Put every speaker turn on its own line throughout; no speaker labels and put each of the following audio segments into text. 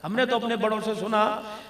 हमने तो अपने बड़ों से सुना,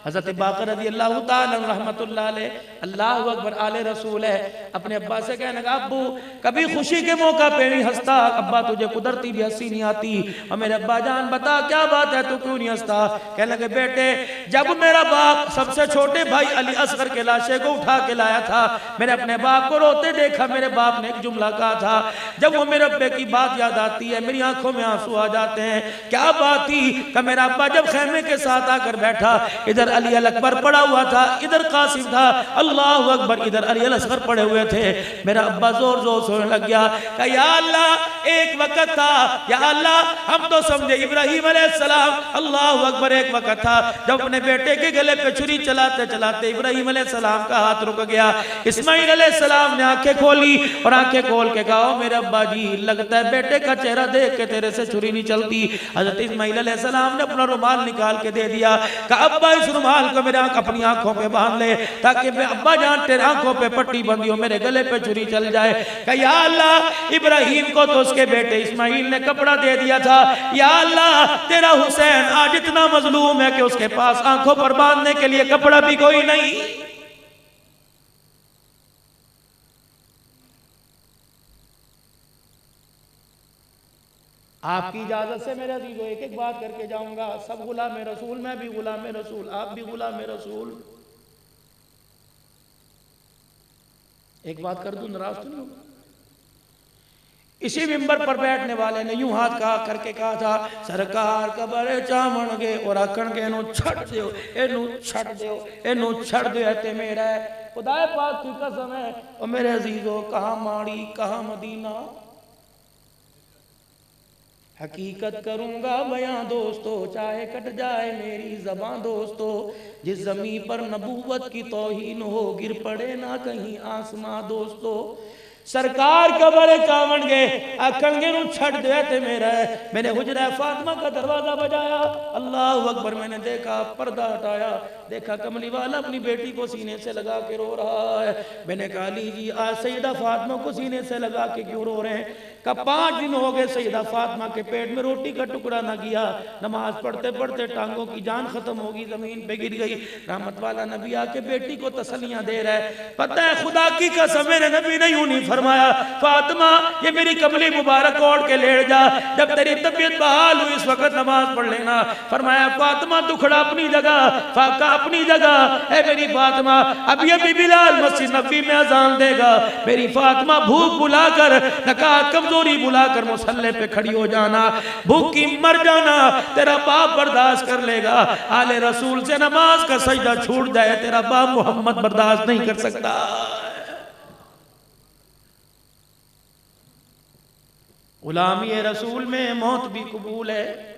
हजरत बाकर रज़ी अल्लाह ताला रहमतुल्लाह अलैह, अल्लाहु अकबर, आले रसूल है, अपने अब्बा से कहने लगा अब्बू कभी खुशी के मौका पे नहीं हंसता, अब्बा तुझे कुदरती भी हंसी नहीं आती। और मेरे अब्बा जान बता क्या बात है, तू क्यों नहीं हंसता? कहने लगे बेटे जब मेरा बाप सबसे छोटे भाई अली असगर के लाशे को उठा के लाया था, मैंने अपने बाप को रोते देखा। मेरे बाप ने एक जुमला कहा था, जब वो मेरे अब्बे की बात याद आती है मेरी आंखों में आंसू आ जाते हैं। क्या बात थी? कि मेरा अब्बा जब खेमे के साथ आकर बैठा, इधर अली अल अकबर पड़ा हुआ था, इधर कासिम था, अल्लाहु अकबर, इधर अली अल असगर पड़े हुए थे। मेरा अब्बा जोर जोर सोने लग गया, कहा या अल्लाह एक वक्त था, या अल्लाह हम तो समझे इब्राहिम अलैहिस्सलाम, अल्लाहु अकबर, एक वक्त था जब अपने बेटे के गले पे छुरी चलाते चलाते इब्राहिम अलैहिस्सलाम का हाथ रुक गया। इस्माइल अलैहिस्सलाम ने आंखें खोली और आंखें खोल के कहा मेरे अब्बा जी लगता है बेटे का चेहरा देख के तेरे से छुरी नहीं चलती। हजरत इस्माइल अलैहिस्सलाम ने अपना रुमाल निकाल के दे दिया, कहा अब्बा इस रुमाल को मेरे अपनी आंखों पे बांध ले ताकि मैं अब्बा जान तेरे आंखों पे पट्टी बंधी हो, मेरे गले पे छुरी चल जाए। कहा या अल्लाह इब्राहिम को तो उसके बेटे इस्माइल ने कपड़ा दे दिया था, या अल्लाह तेरा हुसैन आज इतना मजलूम है कि उसके पास आंखों पर बांधने के लिए कपड़ा भी कोई नहीं। आपकी इजाजत से मेरे अजीजों एक एक बात करके जाऊंगा। सब गुलाम रसूल, मैं भी गुलाम रसूल, आप भी गुलाम रसूल। एक बात कर दूं, नाराज तो नहीं होगा? इसी मिंबर पर बैठने वाले ने यूं हाथ कहा करके कहा था सरकार कबर चावण गे और आखण के एनू छड़ दियो, एनू छड़ दियो, एनू छड़ दियो, ते मेरा खुदा पाक की कसम है। और मेरे अजीजों कहां माड़ी कहां मदीना, हकीकत करूंगा बयां दोस्तों चाहे कट जाए मेरी जबां दोस्तों, जिस जमी पर नबूवत की तौहीन हो गिर पड़े ना कहीं आसमां दोस्तों। सरकार कबर चावण गए आखण गे छड़ दे ते मेरा है। मैंने हुजरा फातिमा का दरवाजा बजाया, अल्लाह अकबर, मैंने देखा पर्दा हटाया, देखा कमली वाला अपनी बेटी को सीने से लगा के रो रहा है। मैंने कहा ली जी आज सईदा फातिमा को सीने से लगा के क्यों रो रहे हैं? का 5 दिन हो गए सईदा फातिमा के पेट में रोटी का टुकड़ा ना गया, नमाज पढ़ते पढ़ते टांगों की जान खत्म होगी, जमीन पे गिर गई। रहमत वाला नबी आके बेटी को तसल्लियां दे रहा है। पता है खुदा की कसम मेरे नबी ने यूं नहीं फरमाया फातिमा ये मेरी कमली मुबारक ओढ़ के लेट जा, जब तेरी तबीयत बहाल हुई इस वक्त नमाज पढ़ लेना। फरमाया फातिमा दुखड़ा अपनी जगह, फाका अपनी जगह है मेरी फातिमा। अब ये बिलाल मस्जिद नबी में अजान देगा, मेरी फातिमा भूख बुलाकर नकात कमजोरी बुलाकर मुसल्ले पे खड़ी हो जाना, भूखी मर जाना, तेरा बाप बर्दाश्त कर लेगा। आले रसूल से नमाज का सजदा छूट जाए तेरा बाप मोहम्मद बर्दाश्त नहीं कर सकता। गुलामी रसूल में मौत भी कबूल है।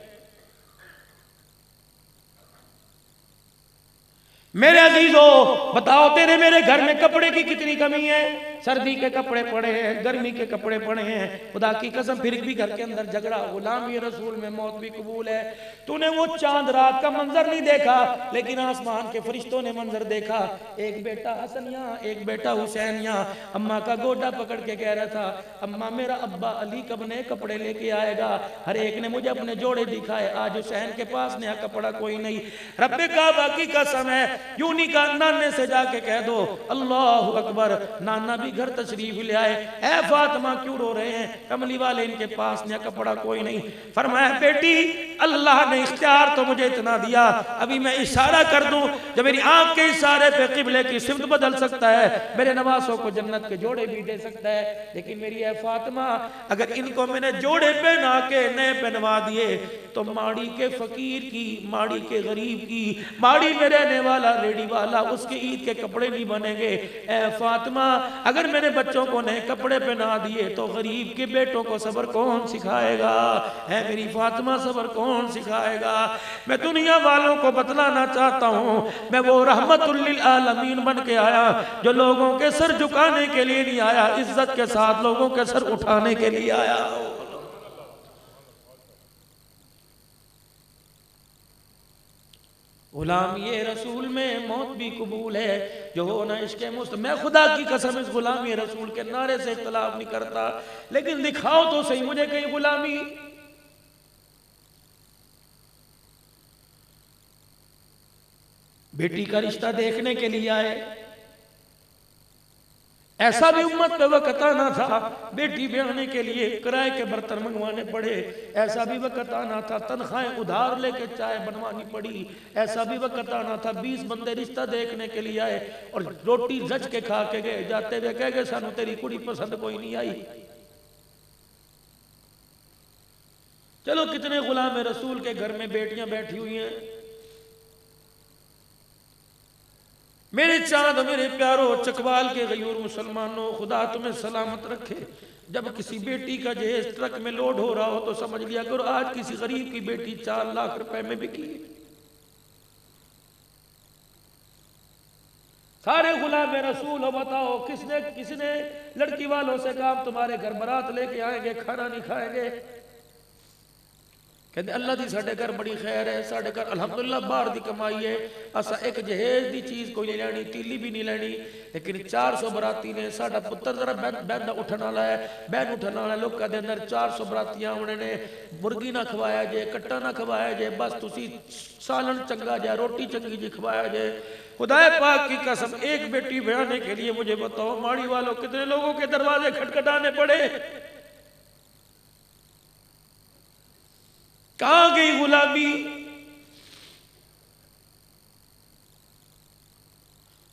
मेरे अजीजों बताओ तेरे मेरे घर में कपड़े की कितनी कमी है? सर्दी के कपड़े पड़े हैं, गर्मी के कपड़े पड़े हैं, खुदा की कसम फिर भी घर के अंदर झगड़ा। गुलामी रसूल में मौत भी कबूल है। तूने वो चांद रात का मंजर नहीं देखा, लेकिन आसमान के फरिश्तों ने मंजर देखा। एक बेटा हसन यहाँ, एक बेटा हुसैन यहाँ। अम्मा का गोटा पकड़ के कह रहा था अम्मा मेरा अब्बा अली कब नए कपड़े लेके आएगा? हर एक ने मुझे अपने जोड़े दिखाए, आज हुसैन के पास नया कपड़ा कोई नहीं। रब्बे काबा की कसम है यूं नहीं कहा, नाने से जाके कह दो अल्लाह अकबर, नाना भी घर तशरीफ ले आए। ऐ फातिमा क्यों रो रहे हैं? कमली वाले इनके पास नया कपड़ा कोई नहीं। फरमाया बेटी अल्लाह ने इख्तियार तो मुझे इतना दिया, अभी मैं इशारा कर दूं जब मेरी आंख के इशारे पे किबले की सिमत बदल सकता है, मेरे नवासों को जन्नत के जोड़े भी दे सकता है। लेकिन मेरी ऐ फातिमा अगर इनको मैंने जोड़े पहना के नए पहनवा दिए तो माड़ी के फकीर की, माड़ी के गरीब की, माड़ी में रहने वाला रेडी वाला उसके ईद के कपड़े नहीं बनेंगे। ऐ फातिमा अगर मैंने बच्चों को नए कपड़े पहना दिए तो गरीब के बेटों को सब्र कौन सिखाएगा? है मेरी फातिमा सब्र कौन सिखाएगा? मैं दुनिया वालों को बतलाना चाहता हूँ मैं वो रहमतुल लिल आलमीन बन के आया जो लोगों के सर झुकाने के लिए नहीं आया, इज्जत के साथ लोगों के सर उठाने के लिए आया। गुलामी रसूल में मौत भी कबूल है जो हो ना इश्क़ मुस्त। मैं खुदा की कसम इस गुलामी रसूल के नारे से इख्तिलाफ नहीं करता, लेकिन दिखाओ तो सही मुझे कहीं गुलामी। बेटी का रिश्ता देखने के लिए आए। ऐसा भी उम्मत पे वक्त आना था बेटी ब्याहने के लिए किराए के बर्तन मंगवाने पड़े। ऐसा भी वक्त आना था तनख्वाहें उधार लेके चाय बनवानी पड़ी। ऐसा भी वक्त आना था 20 बंदे रिश्ता देखने के लिए आए और रोटी जच के खा के गए, जाते हुए कह गए सानू तेरी कुड़ी पसंद कोई नहीं आई। चलो कितने गुलाम रसूल के घर में बेटियां बैठी हुई हैं। मेरे चांद मेरे प्यारो चकवाल के गयूर मुसलमानों, खुदा तुम्हें सलामत रखे। जब किसी बेटी का जहेज ट्रक में लोड हो रहा हो तो समझ लिया करो आज किसी गरीब की बेटी 4 लाख रुपए में बिकी। सारे गुलाम रसूल हो, बताओ किसने लड़की वालों से कहा तुम्हारे घर बारात लेके आएंगे, खाना नहीं खाएंगे। कहते अल्लाह दी साडे घर बड़ी खैर है, साडे घर अल्हम्दुलिल्लाह बाहर दी कमाई है, असा एक जहेज दी चीज कोई नहीं लेनी, तीली भी नहीं लेनी। लेकिन 400 बराती ने, साडा पुत्र जरा बहन उठन वाला है, बहन उठन वाला लोगों के अंदर 400 बरातियां आने ने, मुर्गी ना खवाया जे, कट्टा ना खवाया जे, बस तुसी सालन चंगा जाए, रोटी चंगी जी खवाया जाए। खुदाए पाक की कसम एक बेटी ब्याहने के लिए मुझे बताओ माड़ी वालों कितने लोगों के दरवाजे खटखटाने पड़े। कहां गई गुलामी?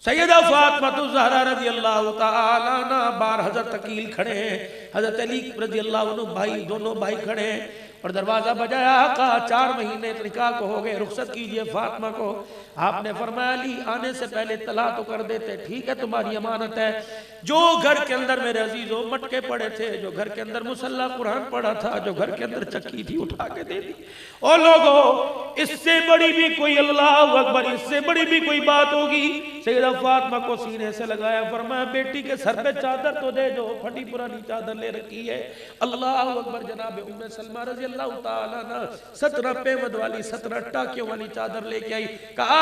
सैयदा फातिमा ज़हरा रज़ी अल्लाह तआला अन्हा बार हजरत अकील खड़े हैं, हजरत अली रज़ी अल्लाह अन्हु भाई, दोनों भाई खड़े हैं और दरवाजा बजाया। कहा 4 महीने निकाह को हो गए, रुखसत कीजिए फातिमा को। आपने फरमाया अली आने से पहले तला तो कर देते, ठीक है तुम्हारी अमानत है। जो घर के अंदर मेरे अजीजों मटके पड़े थे, जो घर के अंदर मुसल्ला कुरान पड़ा था, जो घर के अंदर चक्की थी उठा के दे दी। और लोगों इससे बड़ी भी कोई, अल्लाह अकबर, इससे बड़ी भी कोई बात होगी। सैयदा फातिमा को सीने से लगाया, फरमाया बेटी के सर पे चादर तो दे दो, फटी पुरानी चादर ले रखी है। अल्लाह अकबर। जनाब उम्मे सलमा रज़ी अल्लाह तआला अन्हा 17 पेमद वाली 17 टाकियों वाली चादर लेके आई। कहा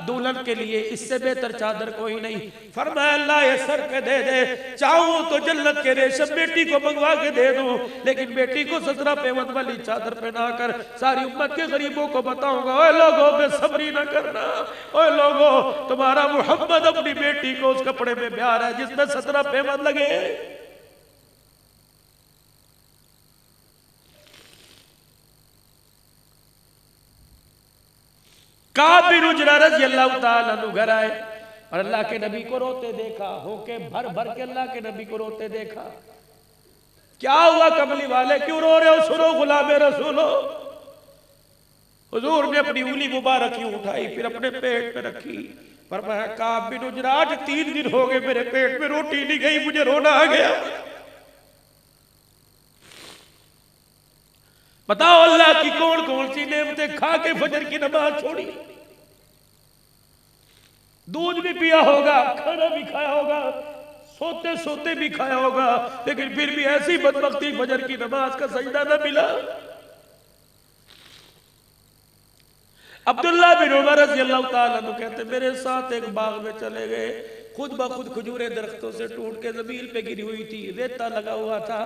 दुल्हन के लिए इससे बेहतर चादर कोई नहीं। फरमाया अल्लाह ये सर पे दे दे, चाहूं तो जन्नत के रेशम बेटी को मंगवा के दे दूं, लेकिन बेटी को 17 पेमद वाली चादर पहना कर सारी उम्मत के गरीबों को बताऊंगा ओए लोगों बेसब्री ना करना, ओए लोगों तुम्हारा मोहम्मद अपनी बेटी को उस कपड़े में प्यार है जिसमें 17 पेमद लगे। काब बिन उजरा रज़ी अल्लाह तआला अन्हु घर आए और अल्लाह के नबी को रोते देखा, होके भर भर के अल्लाह के नबी को रोते देखा। क्या हुआ कमली वाले, क्यों रो रहे हो? सुनो गुलाम रसूलो। हुजूर ने अपनी उंगली मुबारक यूं उठाई, फिर अपने पेट पे रखी। फरमाया काब बिन उजरा आज 3 दिन हो गए मेरे पेट में रोटी नहीं गई, मुझे रोना आ गया। बताओ अल्लाह की कौन कौन सी नेमतें खा के फजर की नमाज छोड़ी। दूध भी पिया होगा, खाना भी खाया होगा, सोते सोते भी खाया होगा, लेकिन फिर भी ऐसी बदबख्ती फजर की नमाज का सजदा न मिला। अब्दुल्लाह बिन उमर रज़ी अल्लाह तआला अन्हु कहते मेरे साथ एक बाग में चले गए, खुद ब खुद खजूरें दरख्तों से टूट के जमीन पे गिरी हुई थी, रेता लगा हुआ था।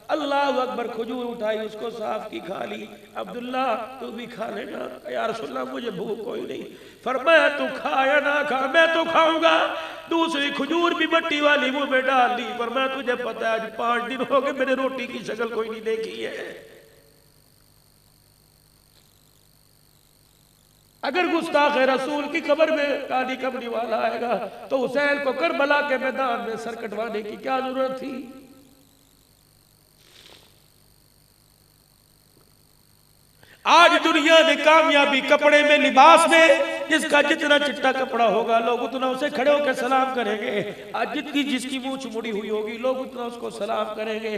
अल्लाह अकबर, खजूर उठाई, उसको साफ की, खा ली। अब्दुल्ला तू भी खा लेना। या रसूलल्लाह मुझे भूख कोई नहीं। फरमाया तू खा या ना खा, मैं तो खाऊंगा। दूसरी खजूर भी मट्टी वाली मुंह में डाल दी। फरमाया तुझे पता है आज 5 दिन हो गए मेरे रोटी की शक्ल कोई नहीं देखी है। अगर गुस्ताख रसूल की कब्र में काली कमरी वाला आएगा तो हुसैन को करबला के मैदान में सर कटवाने की क्या जरूरत थी? आज दुनिया में कामयाबी कपड़े में, लिबास में, जिसका जितना चिट्टा कपड़ा होगा लोग उतना उसे खड़े होकर सलाम करेंगे। आज जितनी जिसकी मूंछ मुड़ी हुई होगी लोग उतना उसको सलाम करेंगे।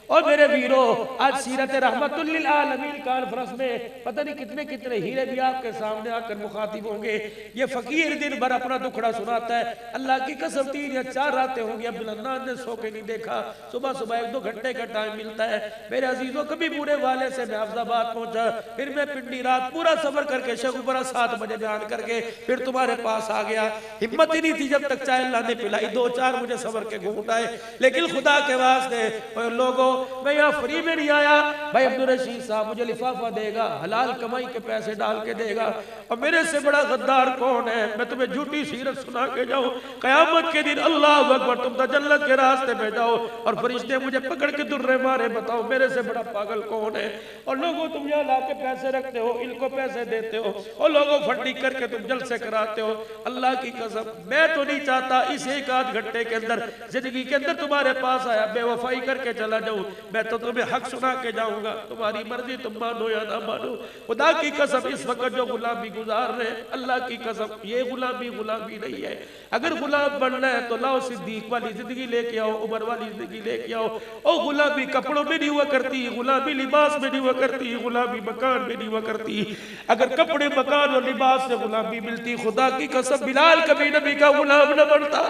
और मेरे वीरों आज सीरत रहमतुल लिल आलमीन कॉन्फ्रेंस में पता नहीं कितने कितने हीरे भी आपके सामने आकर मुखातिब होंगे। ये फकीर दिन भर अपना दुखड़ा सुनाता है, अल्लाह की कसम 3 या 4 रातें होंगी अब्दुल अन्नान ने सो के नहीं देखा। सुबह सुबह 1-2 घंटे का टाइम मिलता है। मेरे अजीजों कभी बूढ़े वाले से मैं अफजाबाद पहुंचा, फिर मैं पिंडी रात पूरा सफर करके शेखुपुरा 7 बजे बयान कर करके फिर तुम्हारे पास आ गया। हिम्मत ही नहीं थी जब तक चाय अल्लाह ने पिलाई, 2-4 मुझे सबर के घूंट आए, लेकिन खुदा के वास्ते लोगों मैं यहाँ फ्री में नहीं आया। भाई अब्दुल रशीद साहब मुझे लिफाफा देगा, हलाल कमाई के पैसे डाल के देगा, और मेरे से बड़ा गद्दार कौन है? मैं तुम्हें झूठी सीरत सुना के जाऊं, कयामत के दिन अल्लाह अकबर तुम तो जन्नत के रास्ते पे जाओ और फरिश्ते मुझे पकड़ के दुर्रे मारे, बताओ मेरे से बड़ा पागल कौन है? और लोगों तुम यहाँ ला के पैसे रखते हो, इनको पैसे देते हो, और लोगों फंडी करके तुम जलसे कराते हो। अल्लाह की कसम मैं तो नहीं चाहता इस एक आध घंटे के अंदर जिंदगी के अंदर तुम्हारे पास आया बेवफाई करके चला जाऊं। मैं तो तुम्हें हक सुना के जाऊंगा, तुम्हारी मर्जी, तुम मानो या ना मानो। खुदा की कसम इस वक्त जो गुलामी गुजार रहे, अल्लाह की कसम ये गुलामी गुलामी नहीं है। अगर गुलाम बनना है तो लाओ सिद्दीक वाली जिंदगी लेके आओ, उमर वाली जिंदगी लेके आओ। ओ गुलामी कपड़ों में नहीं हुआ करती, गुलामी लिबास में नहीं हुआ करती, गुलामी मकान में नहीं हुआ करती। अगर कपड़े मकान और लिबास से गुलामी मिलती, खुदा की कसम बिलाल कभी नबी का गुलाम न बनता।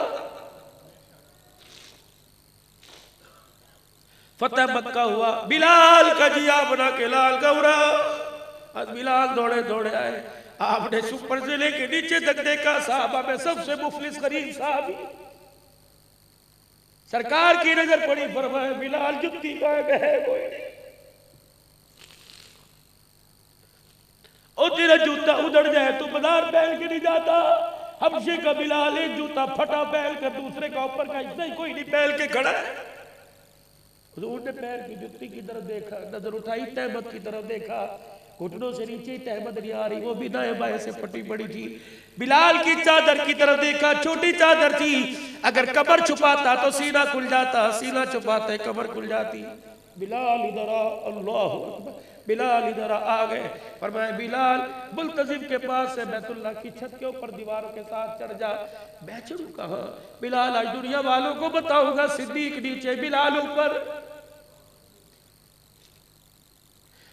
फतेह मक्का हुआ, बिलाल का जिया बना के लाल गौरा, आज बिलाल दौड़े दौड़े आए, आपने सुपर से लेके नीचे तक देखा, साहबा में सबसे मुफलिस गरीब साहबी, सरकार की नजर पड़ी, फरमाया बिलाल जुत्ती कहाँ गए कोई नहीं, और तेरा जूता उधड़ जाए तो बाजार पहन के नहीं जाता। हबशे का बिलाल एक जूता फटा पहन कर दूसरे का ऊपर का हिस्सा ही कोई नहीं पहन के खड़ा है। उसने पैर की जुत्ती की तरफ देखा, नजर उठाई तहमत की तरफ देखा, घुटनों से नीचे तहमत नहीं आ रही, वो भी दाएं बाएं से फटी पड़ी थी। बिलाल की चादर की तरफ देखा, छोटी चादर थी, अगर कमर छुपाता तो सीना खुल जाता, सीना छुपाते कमर खुल जाती। बिलाल इधर आ, अल्लाह अकबर, बिलाल इधर आ गए, फरमाया बिलाल मुल्तजिम के पास से बैतुल्लाह की छत के ऊपर दीवारों के साथ चढ़ जा। मैं चढ़ू कहाँ? बिलाल आज दुनिया वालों को बताऊंगा, सिद्दीक नीचे बिलाल ऊपर।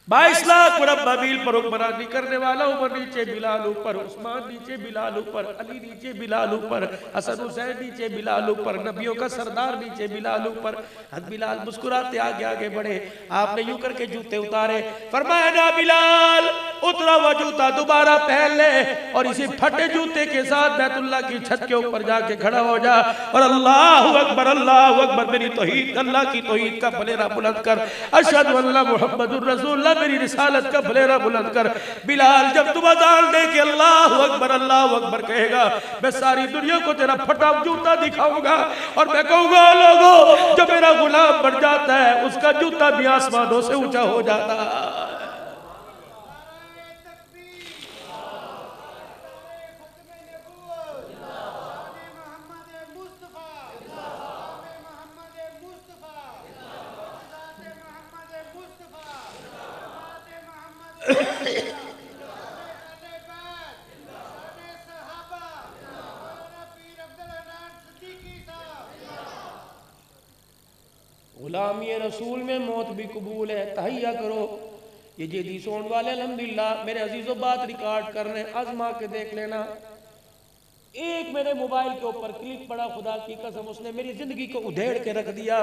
22 लाख मुरब्बा मील पर हुक्मरानी करने वाला ऊपर नीचे बिलाल ऊपर, उस्मान नीचे बिलाल ऊपर, अली नीचे बिलाल ऊपर, हसन हुसैन नीचे बिलाल ऊपर, नबियों का सरदार नीचे बिलाल ऊपर। बिलाल मुस्कुराते आगे आगे बढ़े, आपने यूं करके जूते उतारे, फरमाया ना बिलाल उतरा हुआ जूता दोबारा पहन ले और इसी फटे जूते के साथ बैतुल्लाह की छत के ऊपर जाके खड़ा हो जा और अल्लाहु अकबर मेरी तौहीद, अल्लाह की तौहीद का फलेरा बुलंद कर, अशहदु अल्ला मुहम्मदुर रसूलुल्लाह मेरी रिसालत का फलेरा बुलंद कर। बिलाल जब तुम अज़ान दे के अल्लाहु अकबर कहेगा, मैं सारी दुनिया को तेरा फटा जूता दिखाऊंगा और मैं कहूंगा लोगों जो मेरा गुलाम बन जाता है उसका जूता भी आसमानों से ऊंचा हो जाता है। गुलामी रसूल में मौत भी कबूल है, तहैया करो। ये जेदी सोन वाले अल्हम्दुलिल्लाह मेरे अजीजों बात रिकॉर्ड कर रहे हैं, आजमा के देख लेना। एक मेरे मोबाइल के ऊपर क्लिप पड़ा, खुदा की कसम उसने मेरी जिंदगी को उधेड़ के रख दिया।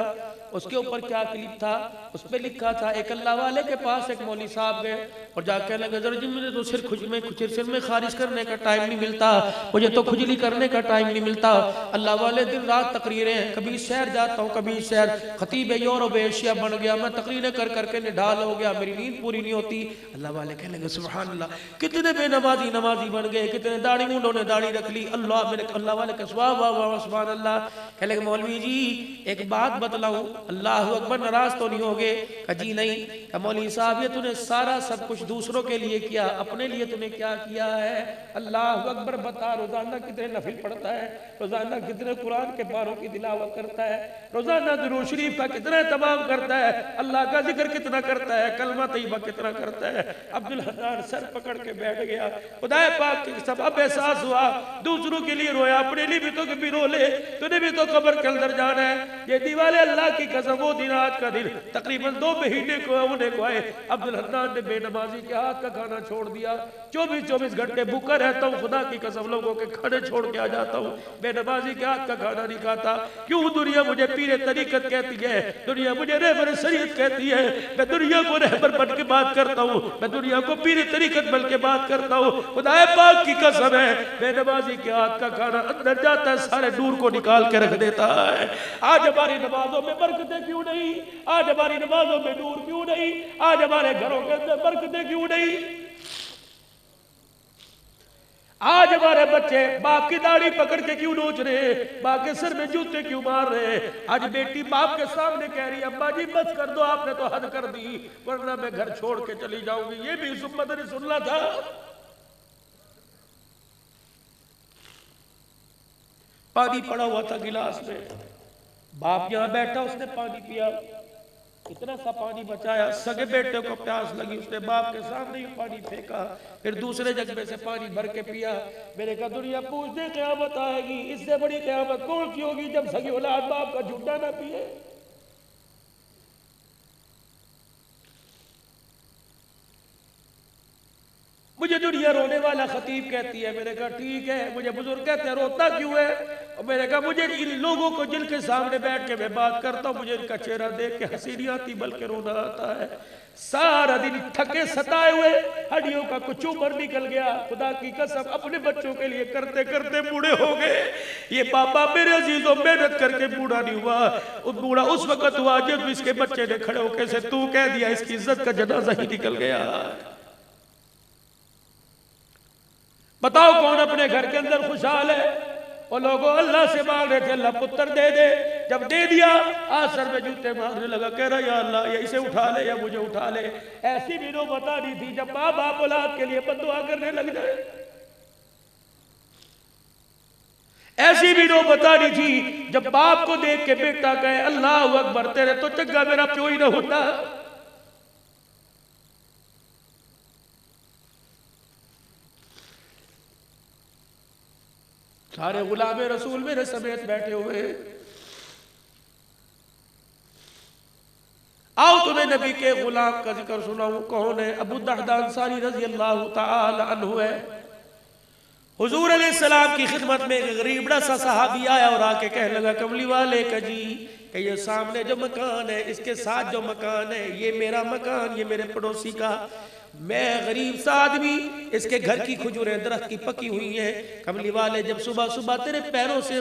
उसके ऊपर क्या क्लिप था, उस पर लिखा था एक अल्लाह वाले के पास एक मौली साहब गए और जाके लगे जरा जी मुझे तो सिर में खारिज करने का टाइम नहीं मिलता, मुझे तो खुजली करने का टाइम नहीं मिलता। अल्लाह वाले दिन रात तकरीरें, कभी शहर जाता हूँ कभी शहर, खतीब यूरोप एशिया बन गया, मैं तकरीरें कर करके निढाल हो गया, मेरी नींद पूरी नहीं होती। अल्लाह वाले कहने लगे सुभान अल्लाह, कितने बेनमाजी नमाजी बन गए, कितने दाढ़ी मुंडों ने दाढ़ी रख ली। अल्लाह मेरे अल्लाह वाले का सुभान अल्लाह। कहने लगे मौलवी जी एक बात बतलाऊं, अल्लाह अकबर नाराज तो नहीं होगे? जी नहीं। मौलवी साहब ये तूने सारा सब कुछ दूसरों के लिए किया, अपने लिए तूने क्या किया है? अल्लाह अकबर बता, रोजाना कितने नफिल पढ़ता है, रोजाना कितने कुरान के पारों की तिलावत करता है, रोजाना दुरूद शरीफ का कितना तमाम करता है, अल्लाह का जिक्र कितना करता है, कलमा तैयबा कितना करता है। अब्दुल हन्नान सर पकड़ के बैठ गया। खुदा पाक की सब अब एहसास हुआ दूसरे दूसरों के लिए रोया, अपने लिए भी तो कभी रो ले, तूने भी तो कब्र के अंदर जाना है। ये दीवाले अल्लाह की कसम, वो दिन आज का दिन तकरीबन 2 महीने को होने को आए, अब्दुल हन्नान ने बेनमाजी के हाथ का खाना छोड़ दिया। 24 घंटे भूखा रहता हूँ, खुदा की कसम लोगों के खाने छोड़ के आ जाता हूँ, बेनमाजी के हाथ का खाना नहीं खाता। क्यों दुनिया मुझे पीरे तरीकत कहती है, दुनिया मुझे रहबर शरीयत कहती है, मैं दुनिया को रहबर बन के बात करता हूँ, मैं दुनिया को पीरे तरीकत बन के बात करता हूँ। खुदा पाक की कसम है, बेनमाजी के हाथ का खाना अंदर जाता है, सारे नूर को निकाल के रख देता है। आज हमारी नमाजों में बरकतें क्यों नहीं, आज हमारी नमाजों में नूर क्यों नहीं, आज हमारे घरों के अंदर बरकतें क्यों नहीं। आज हमारे बच्चे बाप की दाढ़ी पकड़ के क्यों नोच रहे, बाप के सर में जूते क्यों मार रहे। आज बेटी बाप के सामने कह रही है, अम्मा जी बस कर दो, आपने तो हद कर दी, वरना मैं घर छोड़ के चली जाऊंगी। ये भी इस उम्मत ने सुनना था। पानी पड़ा हुआ था गिलास में, बाप यहां बैठा, उसने पानी पिया, इतना सा पानी बचाया, सगे बेटे को प्यास लगी, उसने बाप के सामने ही पानी फेंका, फिर दूसरे जग में से पानी भर के पिया। मेरे कहा दुनिया पूछने क़यामत आएगी, इससे बड़ी क़यामत कौन सी होगी जब सगी औलाद बाप का झूठा ना पिए। मुझे दुनिया रोने वाला खतीब कहती है। मैंने कहा ठीक है। मुझे बुजुर्ग कहते हैं रोता क्यों है, और मैंने कहा मुझे इन लोगों को जिनके सामने बैठ के मैं बात करता हूँ, मुझे इनका चेहरा देख के हंसी नहीं आती बल्कि रोना आता है। सारा दिन थके सताए हुए, हड्डियों का कुछ उम्र निकल गया, खुदा की कसम अपने बच्चों के लिए करते करते बूढ़े हो गए। ये पापा मेरे अजीजों मेहनत करके बूढ़ा नहीं हुआ, बूढ़ा उस वक्त हुआ जब इसके बच्चे ने खड़े होकर से तू कह दिया, इसकी इज्जत का जनाजा ही निकल गया। बताओ कौन अपने घर के अंदर खुशहाल है। और लोगों अल्लाह से मांग रहे थे अल्लाह पुत्र दे दे, जब दे दिया आज सर में जूते मारने लगा, कह रहा या अल्लाह या इसे उठा ले या मुझे उठा ले। ऐसी भी नो बता रही थी जब माँ बाप औलाद के लिए बद्दुआ करने लग जाए, ऐसी भी नो बता रही थी जब बाप को देख के बेटा कहे अल्लाह अकबर, तेरे तो चंगा मेरा प्यो ही ना होता। सारे गुलाम रसूल मेरे समेत बैठे हुए। आओ तुम्हें नबी के गुलाम का जिक्र सुनाऊं। कौन है? अबू दहदा अंसारी रजी अल्लाह तआला अन्हु है। हुजूर अलैहिस्सलाम की खिदमत में एक गरीबड़ा सा सहाबी आया और आके कहने लगा, कमली वाले का जी कि ये सामने जो मकान है, इसके साथ जो मकान है, ये मेरा मकान, ये मेरे पड़ोसी का। मैं गरीब सा आदमी, इसके घर की खजूरें दरख्त की पकी हुई हैं। कमली वाले जब सुबह सुबह तेरे पैरों से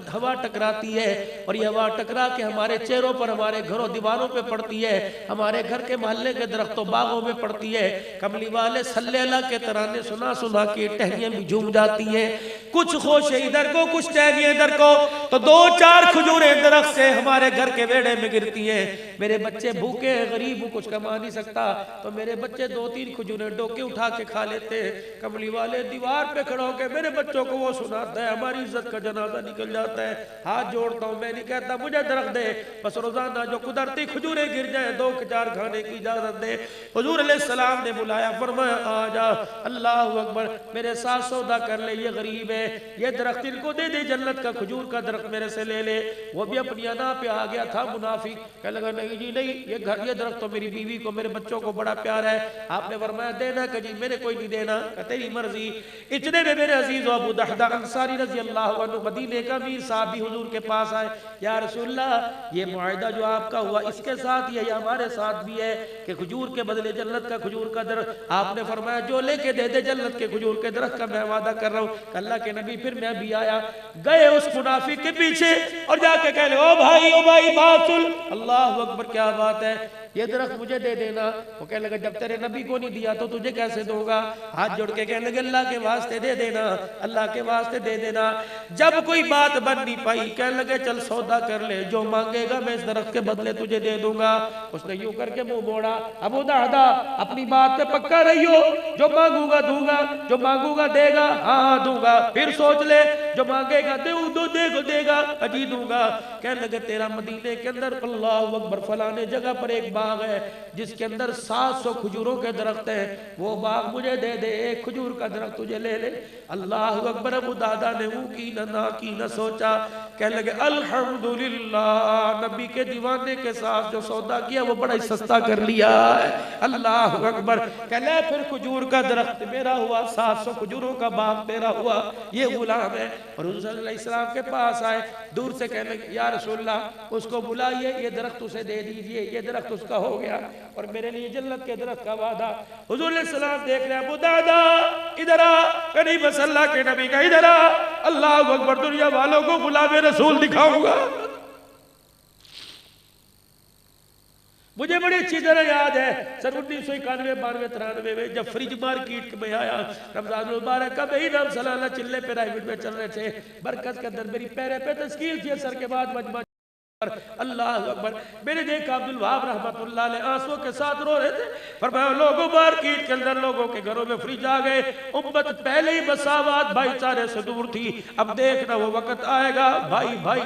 हवा टकराती है और ये हवा टकरा के हमारे चेहरों पर, हमारे घरों दीवारों पे पड़ती है, हमारे घर के मोहल्ले के दरख्तों बागों में पड़ती है। कमली वाले सल्ले अल्लाह के तराने सुना सुना के टहनियां भी झूम जाती हैं। कुछ खुश है इधर को, कुछ टहनियां इधर को, तो 2-4 खजूरें दरख्त से हमारे घर के वेड़े में गिरती हैं। मेरे बच्चे भूखे हैं, गरीब हूँ, कुछ कमा नहीं सकता, तो मेरे बच्चे 2-3 खजूरें डोके उठा के खा लेते हैं। कमली वाले दीवार पे खड़े होकर मेरे बच्चों को वो सुनाता है, हमारी इज्जत का जनाजा निकल जाता है। हाथ जोड़ता हूँ, मैं नहीं कहता मुझे दरख्त दे, बस रोजाना जो कुदरती खजूरें गिर जाए 2-4 खाने की इजाजत दे। हुजूर अलैहिस्सलाम ने बुलाया, फरमाया आ जा, अल्लाह अकबर, मेरे साथ सौदा कर ले, ये गरीब है, ये दरख्त इनको दे दे, जन्नत का खजूर का दरख्त मेरे से ले ले। वो भी अपनी अना पे आ गया था मुनाफिक, कहने लगा नहीं जी नहीं, ये दरख्त तो मेरी बीवी को, मेरे बच्चों को बड़ा प्यार है, आपने फरमाया देना कि जी मेरे कोई नहीं देना, तेरी मर्जी। इतने में मेरे अजीज अबू दहदा अंसारी रजी अल्लाह अन्हु मदीने का मीर साहब भी हुजूर के पास आए। या रसूलल्लाह, ये मुआहिदा जो आपका हुआ इसके साथ ही है, हमारे साथ भी है कि खजूर के बदले जन्नत का खजूर का दरख्त। आपने फरमाया जो लेके दे दे जन्नत के खजूर के दरख्त का मैं वादा कर रहा हूँ। अल्लाह के नबी फिर मैं भी आया, गए उस मुनाफिक के पीछे और जाके कहने ओ भाई बात सुन, अल्लाह अकबर क्या बात है, ये दरख्त मुझे दे देना। वो कहने लगा जब तेरे नबी को नहीं दिया तो तुझे कैसे दूंगा। हाथ जोड़ के कहने लगे अल्लाह के वास्ते दे देना, अल्लाह के वास्ते दे देना। जब कोई बात बन नहीं पाई, कहने लगे चल सौदा कर ले, जो मांगेगा मैं इस दरख्त के बदले तुझे दे दूंगा। उसने यूं करके मुंह मोड़ा, अबू दहदा अपनी बात पे पक्का रहियो, जो मांगूंगा दूंगा, जो मांगूंगा देगा, हाँ दूंगा, फिर सोच ले जो मांगेगा दो देगा, अजी दूंगा। कहने लगे तेरा मदीने के अंदर अल्लाह अकबर फलाने जगह पर एक बाग है जिसके अंदर 700 खजूरों के दरख्त हैं, वो बाग मुझे दे दे, एक खजूर का दरख्त तुझे ले ले। अल्लाह अकबर। अबू दादा ने ऊ की ना की न सोचा, कहने लगे अल्हम्दुलिल्लाह, नबी के दीवाने के साथ जो सौदा किया वो बड़ा ही सस्ता कर लिया है। अल्लाह अकबर। कहले फिर खजूर का दरख्त मेरा हुआ, 700 खजूरों का बाग मेरा हुआ, ये गुलाम है। और हुज़ूर सल्लल्लाहु अलैहि वसल्लम के पास आए, दूर से कहने लगे या रसूलल्लाह उसको बुलाइए, ये दरख्त उसे दे दीजिए, ये दरख्त उसका हो गया और मेरे लिए जन्नत के दरख्त का वादा। हुज़ूर अलैहि सलाम देख रहे हैं, अबू दादा इधर आ, कहीं बस अल्लाह के नबी का इधर आ, अल्लाह अकबर, दुनिया वालों को गुलाम रसूल दिखाऊंगा। मुझे बड़ी अच्छी तरह याद है सन 1991, 92, 93 में जब फ्रिज मार्केट में आया, रमजान मुबारक का महीना, हम सलाना चिल्ले पे राइविट में चल रहे थे, बरकत के अंदर मेरी पैरे पे तस्कील थी असर के बाद मजमा। अल्लाह अकबर। मैंने देखा अब्दुल वहाब रहमतुल्लाह अलैह आंसुओं के साथ रो रहे थे। फरमाया लोगों मार्केट के अंदर लोगों के घरों में फ्रिज आ गए, उम्मत पहले ही मसावत भाईचारे से दूर थी, अब देखना वो वक्त आएगा भाई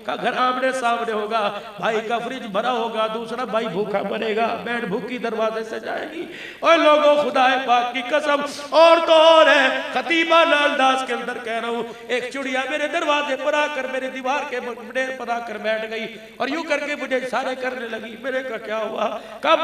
का घर आमने सामने होगा, भाई का फ्रिज भरा होगा, दूसरा भाई भूखा मरेगा, बहन भूखी दरवाजे से जाएगी। और लोगों खुदाए पाक की कसम और तो और है, खतीबा लालदास के अंदर कह रहा हूँ, एक चिड़िया मेरे दरवाजे पर आकर मेरे दीवार के बड़े पर आकर बैठ गई और यूं करके मुझे इशारे करने लगी। मेरे का क्या हुआ? कब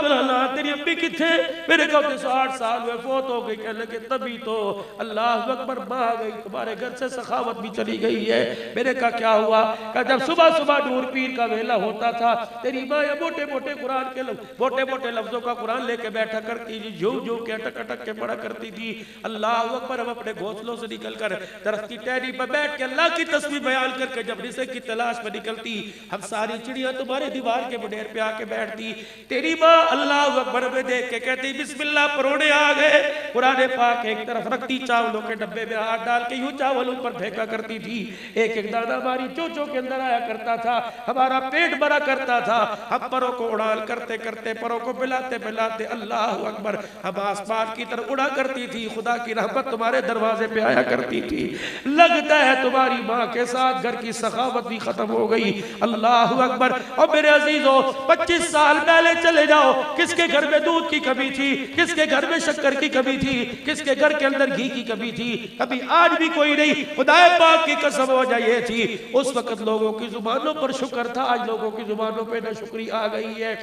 तेरी अम्मी किथे? मेरे का 8 साल हुए, फोत हो गई। कहने लगे तभी तो अल्लाह अकबर मां आ गई, तुम्हारे घर से सखावत भी चली गई है। मेरे का क्या हुआ? का जब सुबह सुबह नूर पीर का वेला होता था, तेरी माँ मोटे मोटे कुरान के मोटे मोटे लफ्जों का कुरान लेके बैठा करती थी, जो जो के अटक अटक के पढ़ा करती थी। अल्लाह अकबर। हम अपने घोंसलों से निकलकर दरख्त की टहनी पर बैठ के अल्लाह की तस्वीर बयान करके जब रिज़्क़ की तलाश में निकलती, हम सारी चिड़िया तुम्हारे दीवार के बडेर पे आके बैठती। तेरी माँ अल्लाह अकबर में देख के कहती बिस्मिल्लाह, परोने आ गए। कुरान पाक एक तरफ रखती, चावलों के डब्बे में हाथ डाल के यूं चावल ऊपर फेंका करती थी। एक एक दाना हमारी चोचों के अंदर आया करता था, हमारा पेट भरा करता था। हम परों को उड़ाल करते करते, परों को पिलाते पिलाते अल्लाह अकबर हम आसमान की तरफ उड़ा करती थी। खुदा की रहमत तुम्हारे दरवाजे पे आया करती थी। लगता है तुम्हारी माँ के साथ घर की सखावत भी खत्म हो गई। अल्लाह अकबर। और मेरे अजीजों, 25 साल पहले चले जाओ, किसके घर में दूध की कमी थी, किसके घर में शक्कर की कमी थी, किसके घर के अंदर घी की कमी थी? कभी आज भी कोई नहीं। खुदाए पाक की कसम हो जाए थी, उस वक्त लोगों की जुबानों पर शुक्र था, आज लोगों की जुबानों पे नाशुक्री आ गई है।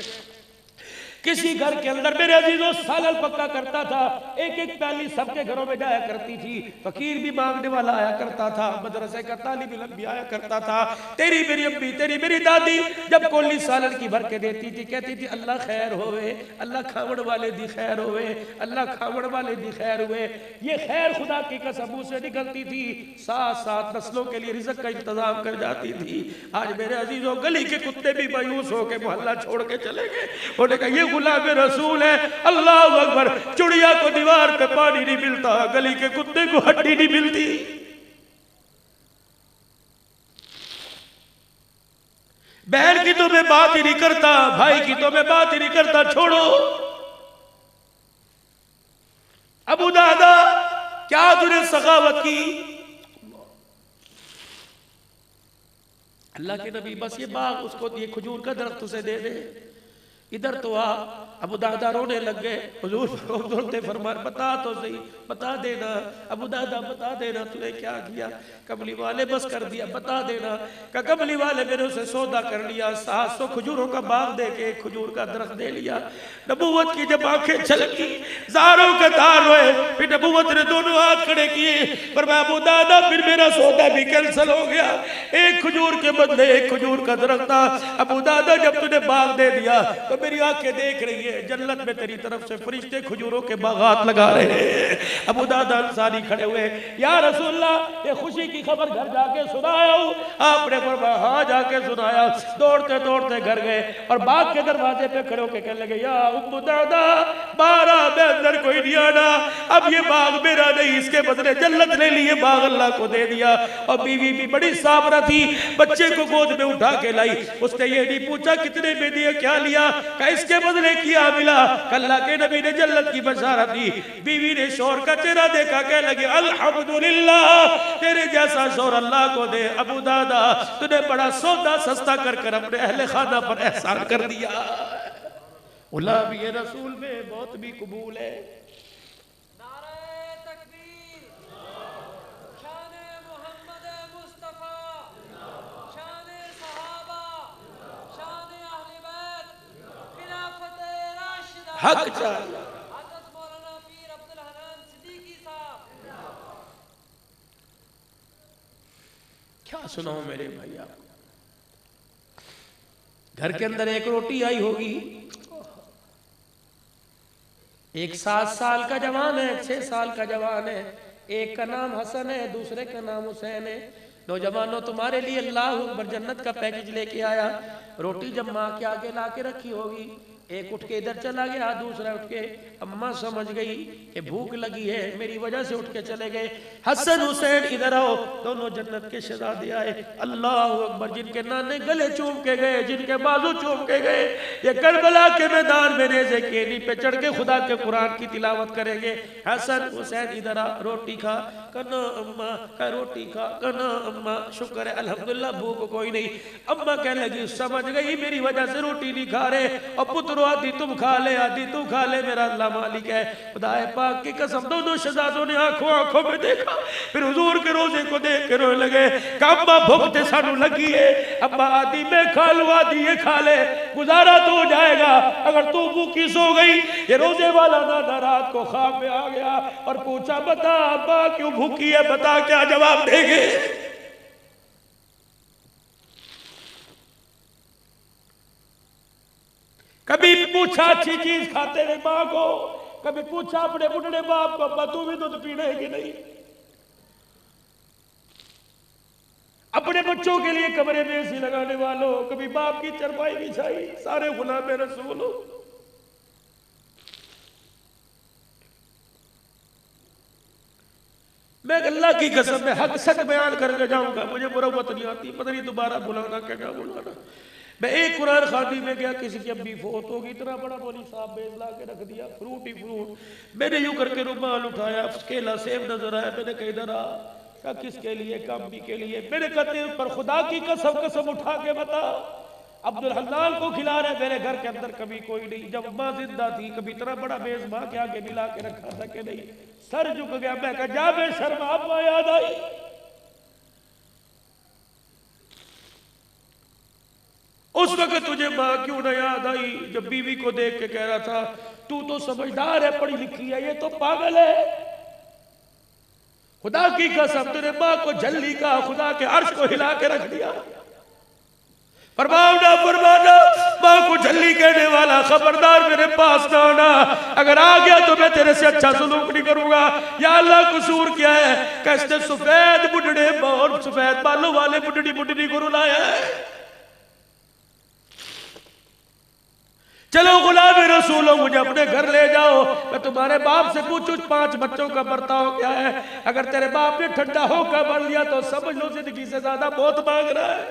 किसी घर के अंदर मेरे अजीजों सालल पक्का करता था, एक एक प्याली सबके घरों में जाया करती थी। फकीर भी मांगने वाला आया करता था, मदरसे का तालिब इल्म भी आया करता था। तेरी मेरी अम्मी, तेरी मेरी दादी जब कोली सालन की भर के देती थी, कहती थी अल्लाह खैर होवे, अल्लाह खावड़ वाले दी खैर होवे, अल्लाह खावड़ वाले दी खैर हुए। ये खैर खुदा की कसम से निकलती थी, साथ साथ नस्लों के लिए रिज़्क़ का इंतजाम कर जाती थी। आज मेरे अजीजों गली के कुत्ते भी मायूस होकर मोहल्ला छोड़ के चले गए। उन्होंने कहा ये गुलाम रसूल है। अल्लाह अकबर। चिड़िया को दीवार पे पानी नहीं मिलता, गली के कुत्ते को हड्डी नहीं मिलती। बहन की तो मैं बात ही नहीं करता, भाई की तो मैं बात ही नहीं करता, छोड़ो। अबू दादा क्या तूने सखावत की? अल्लाह के नबी बस ये बाग उसको, ये खजूर का दरख्त उसे दे दे, इधर तो आ। अबू दादा रोने लग गए। हुजूर रोते फरमाए बता तो सही, बता देना अबू दादा, बता देना तूने क्या किया? कमली वाले बस कर दिया, बता देना। का कमली वाले मैंने उसे सौदा कर लिया, 700 खजूरों का बाग दे के एक खजूर का दरख्त दे लिया। नबूवत की जब आंखें छलकी, ज़ारों का तार रोए, फिर नबूवत ने दोनों हाथ खड़े किए। पर मैं अबू दादा फिर मेरा सौदा भी कैंसिल हो गया। एक खजूर के बदले एक खजूर का दरख्त था। अबू दादा जब तूने बाग दे दिया तो मेरी आंखें देख रही है, जन्नत में तेरी तरफ से फरिश्ते खजूरों के बागात लगा रहे हैं। अबू दादा अंसारी खड़े हुए, या रसूलल्लाह ये खुशी की खबर घर जाके सुनाया हूं। आपने फरमाया हाँ जाके सुनाया। दौड़ते दौड़ते घर गए और बाग के दरवाजे पे खड़े होके कहने लगे या अबू दादा, 12 में अंदर कोई नहीं आना, अब ये बाग मेरा नहीं, इसके बदले जन्नत ने लिए बाग अल्लाह को दे दिया। और बीवी भी बड़ी साबरा थी, बच्चे को गोद में उठा के लाई। उसने ये नहीं पूछा कितने में दिए, क्या लिया, का इसके बदले किया मिला। अल्लाह के नबी ने जन्नत की बशारत दी। बीवी ने शौहर का चेहरा देखा, कह लगे अल्हम्दुलिल्लाह, तेरे तेरे जैसा शोर अल्लाह को दे। अबू दादा तूने बड़ा सौदा सस्ता कर कर अपने अहले खाना पर एहसान कर दिया। गुलामी रसूल में बहुत भी कबूल है। हक चाहिए। क्या सुनाऊं मेरे भैया, घर के अंदर एक रोटी आई होगी, एक 7 साल का जवान है, 6 साल का जवान है, एक का नाम हसन है, दूसरे का नाम हुसैन है। नौजवानों तुम्हारे लिए अल्लाह अकबर जन्नत का पैकेज लेके आया। रोटी जब माँ के आगे ला के रखी होगी, एक उठ के इधर चला गया, दूसरा उठ के, अम्मा समझ गई कि भूख लगी है, मेरी वजह से उठ के चले गए। हसन हुसैन इधर आओ, दोनों जन्नत के शहजादे आए। अल्लाह अकबर, जिनके नाने गले चूम के गए, जिनके बाजू चूम के गए, ये करबला के मैदान में नेज़े केनी पे चढ़ के खुदा के कुरान की तिलावत करेंगे। हसन हुसैन इधर आ, रोटी खा, कना अम्मा का रोटी खा, कना अम्मा, शुक्र है अल्हम्दुलिल्लाह भूख कोई नहीं। अम्मा कहने लगी समझ गई मेरी वजह से रोटी नहीं खा रहे, और पुत्र आदि तुम खा ले, आदि तू खा ले, मेरा अल्लाह मालिक है। खुदाए पाक की कसम, दोनों शहजादों ने आंखों आंखों में देखा, फिर हुजूर के रोजे को देख के रोने लगे। अम्मा भूख ते सानू लगी है, अम्मा आदि मैं खा लूं, आदि ये खा ले, गुजारा तो हो जाएगा। अगर तू भूखी सो गई, ये रोजे वाला ना रात को ख्वाब में आ गया और पूछा बता अम्मा क्यों भूखी है, बता क्या जवाब देंगे। कभी पूछा अच्छी चीज खाते हुए माँ को, कभी पूछा अपने बुढ़े बाप को, अब्बा तू भी दूध पीना है कि नहीं। अपने बच्चों के लिए कमरे में एसी लगाने वालों, कभी बाप की चरपाई बिछाई, सारे गुलाम रसूल हो। मैं अल्लाह की कसम में हक सच बयान करके जाऊंगा, मुझे मुरव्वत नहीं आती, पता नहीं दोबारा बुलाना क्या क्या बुलाना। मैं एक कुरान खानी में गया, किसी की अम्मी फोत होगी, इतना बड़ा मौलवी साहब बेच ला के रख दिया, फ्रूट ही फ्रूट। मैंने यूं करके रुमाल उठाया, केला सेब नजर आया, मैंने कहा इधर आ, क्या किसके लिए, कम्मी के लिए। मैंने कहते पर खुदा की कसम कसम उठा के बता, अब्दुल हन्नान को खिला रहे, मेरे घर के अंदर कभी कोई नहीं। जब माँ जिंदा थी कभी इतना बड़ा मेज माँ के आगे मिला के रखा था कि नहीं। सर झुक गया, मैं कहा जा बेशर्मा, अम्मा याद आई। उस वक्त तुझे माँ क्यों न याद आई, जब बीवी को देख के कह रहा था तू तो समझदार है, पढ़ी लिखी है, ये तो पागल है। खुदा की कसम तेरे माँ को झल्ली का, खुदा के अर्श को हिला के रख दिया। फरमाना फरमाना, माँ को झल्ली कहने वाला खबरदार मेरे पास ना आना, अगर आ गया तो मैं तेरे से अच्छा सलूक नहीं करूंगा। या अल्लाह कसूर क्या है, कैसे सफेद बुढ़े और सफेद बालों वाले बुढ़ी बुढ़ी को रुलाया है। चलो गुलाम रसूलो मुझे अपने घर ले जाओ, मैं तुम्हारे बाप से पूछूं 5 बच्चों का बर्ताव क्या है। अगर तेरे बाप ने ठंडा होकर बढ़ लिया तो समझ लो जिंदगी से ज्यादा मौत मांग रहा है।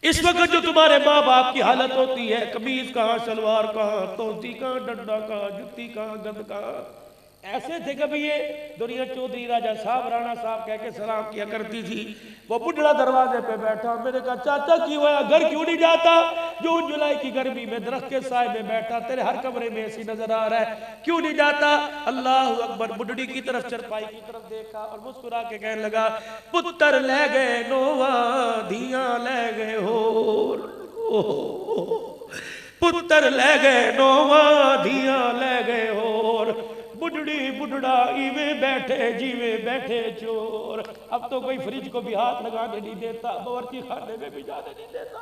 इस वक्त जो तुम्हारे माँ बाप की हालत होती है, कमीज कहाँ, सलवार कहाँ, तोती कहाँ, डंडा कहाँ, जुत्ती कहाँ, गंद कहाँ। ऐसे थे कभी ये दुनिया चौधरी राजा साहब राणा साहब कह के सलाम किया करती थी। वो बुढ़ा दरवाजे पे बैठा, मैंने कहा चाचा क्यों आया, घर क्यों नहीं जाता। जून जुलाई की गर्मी में दरख्त के साए में बैठा, तेरे हर कमरे में ऐसी नजर आ रहा है, क्यों नहीं जाता। अल्लाह अकबर, बुढ़ड़ी की तरफ चरपाई की तरफ देखा और मुस्कुरा के कहने लगा पुत्र ले गए नोवा, धिया ले गए होर, पुत्र ले गए नोवा, धिया ले गए होर। बुढ़ड़ी बुढ़ड़ा इवे बैठे जीवे बैठे चोर। अब तो कोई फ्रिज को भी हाथ लगाने नहीं देता, बावर्ची खाने में भी जाने नहीं देता।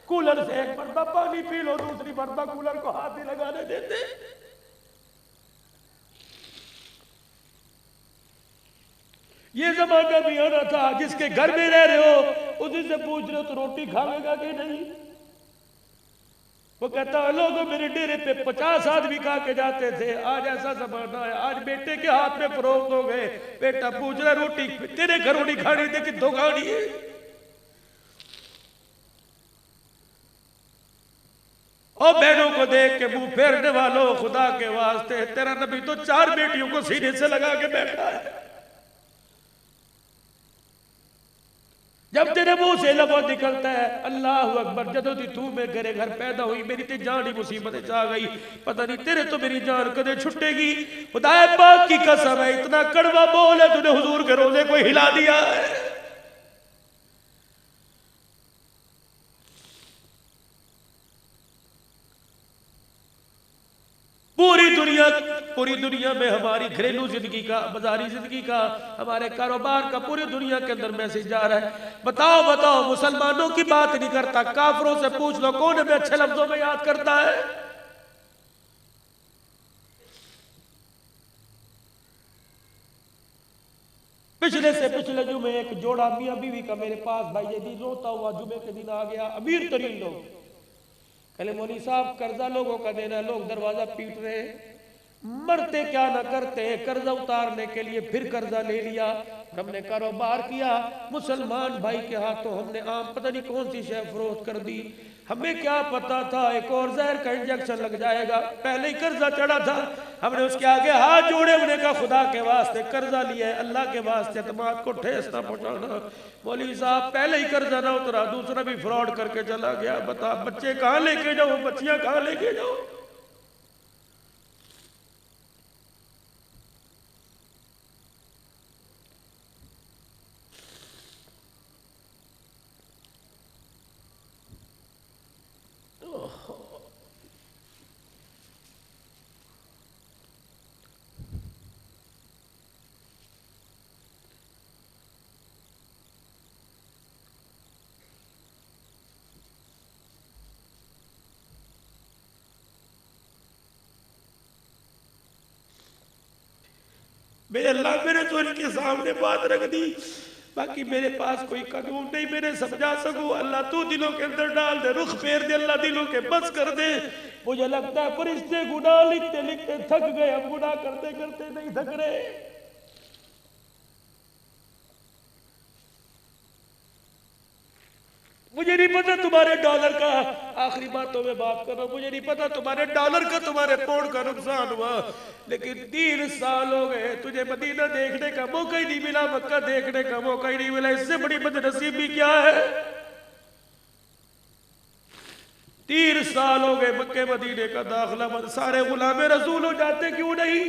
कूलर से एक मरतबा पानी पी लो, दूसरी मरतबा कूलर को हाथ नहीं लगाने देते। ये जमाना भी आना था, जिसके घर में रह रहे हो उसी से पूछ रहे हो तो रोटी खाएगा कि नहीं। वो कहता लोग मेरे डेरे पे 50 आदमी खा के जाते थे, आज ऐसा जमाना है, आज बेटे के हाथ में फरोख्त हो गए। बेटा पूछ रहा रोटी तेरे घरों नहीं खानी थी कि 2 खानी है। और बहनों को देख के मुंह फेरने वालों, खुदा के वास्ते तेरा नबी तो 4 बेटियों को सीने से लगा के बैठा है। जब तेरे मुंह से लफ्ज़ निकलता है अल्लाह अकबर, जदों दी तू मेरे घरे घर पैदा हुई मेरी ते जान ही मुसीबत आ गई, पता नहीं तेरे तो मेरी जान कदे छुटेगी। खुदा पाक की कसम है, इतना कड़वा बोल है तूने हुजूर के रोजे को हिला दिया है। पूरी दुनिया में हमारी घरेलू जिंदगी का, बाजारी जिंदगी का, हमारे कारोबार का पूरी दुनिया के अंदर मैसेज जा रहा है। बताओ मुसलमानों की बात नहीं करता, काफरों से पूछ लो कौन हमें अच्छे लफ्जों में याद करता है। पिछले जुमे एक जोड़ा मियां बीवी का मेरे पास भाई ये रोता हुआ जुमे के दिन आ गया। अमीर तरीन लोग, कहले मौली साहब कर्जा लोगों का देना, लोग दरवाजा पीट रहे, मरते क्या ना करते, कर्जा उतारने के लिए फिर कर्जा ले लिया। हमने कारोबार किया, मुसलमान भाई के हाथों हमने आम पता नहीं कौन सी शय फरोख्त कर दी। हमें क्या पता था एक और जहर का इंजेक्शन लग जाएगा, पहले ही कर्जा चढ़ा था। हमने उसके आगे हाथ जोड़े, हमने कहा खुदा के वास्ते कर्जा लिया है, अल्लाह के वास्ते दिमाग को ठेस ना पहुंचाना। मौलवी साहब पहले ही कर्जा ना उतरा, दूसरा भी फ्रॉड करके चला गया। बता बच्चे कहाँ लेके जाओ, बच्चियां कहाँ लेके जाओ। मेरे अल्लाह मेरे तो इनके सामने बात रख दी, बाकी मेरे पास कोई कानून नहीं मेरे समझा सकूं। अल्लाह तू दिलों के अंदर डाल दे, रुख फेर दे, अल्लाह दिलों के बस कर दे। मुझे लगता है फरिश्ते गुनाह लिखते लिखते थक गए, हम गुनाह करते करते नहीं थक रहे। मुझे नहीं पता तुम्हारे डॉलर का, आखिरी बातों में बात कर रहा हूं, मुझे नहीं पता तुम्हारे डॉलर का, तुम्हारे पाउंड का नुकसान हुआ, लेकिन 3 साल हो गए तुझे मदीना देखने का मौका ही नहीं मिला, मक्का देखने का मौका ही नहीं मिला। इससे बड़ी बदनसीबी क्या है। 3 साल हो गए मक्के मदीने का दाखिला बंद, सारे गुलाम रसूल हो जाते क्यों नहीं।